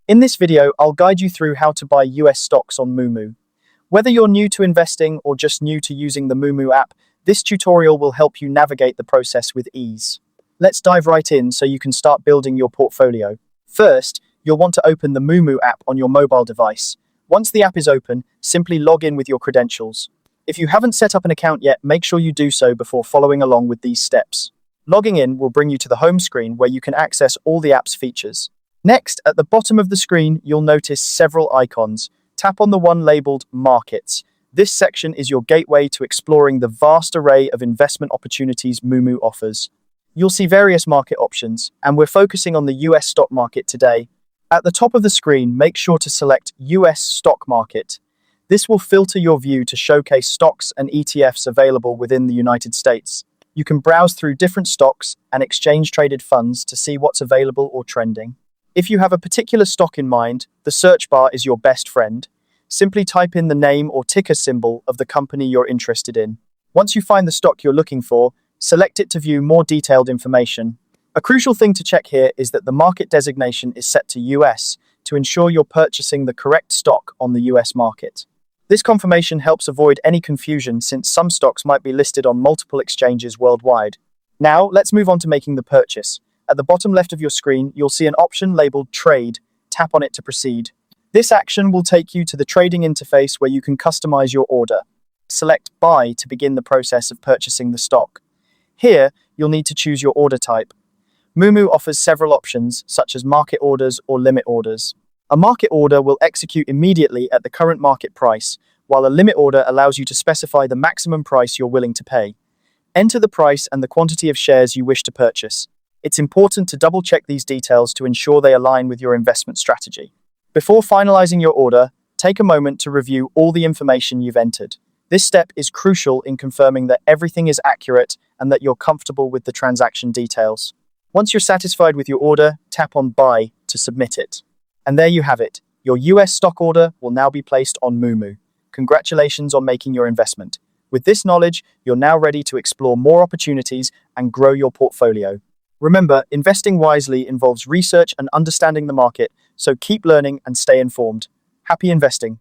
In this video, I'll guide you through how to buy US stocks on Moomoo. Whether you're new to investing or just new to using the Moomoo app, this tutorial will help you navigate the process with ease. Let's dive right in so you can start building your portfolio. First, you'll want to open the Moomoo app on your mobile device. Once the app is open, simply log in with your credentials. If you haven't set up an account yet, make sure you do so before following along with these steps. Logging in will bring you to the home screen where you can access all the app's features. Next, at the bottom of the screen, you'll notice several icons. Tap on the one labeled Markets. This section is your gateway to exploring the vast array of investment opportunities Moomoo offers. You'll see various market options, and we're focusing on the US stock market today. At the top of the screen, make sure to select US stock market. This will filter your view to showcase stocks and ETFs available within the United States. You can browse through different stocks and exchange-traded funds to see what's available or trending. If you have a particular stock in mind, the search bar is your best friend. Simply type in the name or ticker symbol of the company you're interested in. Once you find the stock you're looking for, select it to view more detailed information. A crucial thing to check here is that the market designation is set to US to ensure you're purchasing the correct stock on the US market. This confirmation helps avoid any confusion since some stocks might be listed on multiple exchanges worldwide. Now, let's move on to making the purchase. At the bottom left of your screen, you'll see an option labeled Trade. Tap on it to proceed. This action will take you to the trading interface where you can customize your order. Select Buy to begin the process of purchasing the stock. Here, you'll need to choose your order type. Moomoo offers several options, such as market orders or limit orders. A market order will execute immediately at the current market price, while a limit order allows you to specify the maximum price you're willing to pay. Enter the price and the quantity of shares you wish to purchase. It's important to double-check these details to ensure they align with your investment strategy. Before finalizing your order, take a moment to review all the information you've entered. This step is crucial in confirming that everything is accurate and that you're comfortable with the transaction details. Once you're satisfied with your order, tap on Buy to submit it. And there you have it. Your US stock order will now be placed on Moomoo. Congratulations on making your investment. With this knowledge, you're now ready to explore more opportunities and grow your portfolio. Remember, investing wisely involves research and understanding the market, so keep learning and stay informed. Happy investing!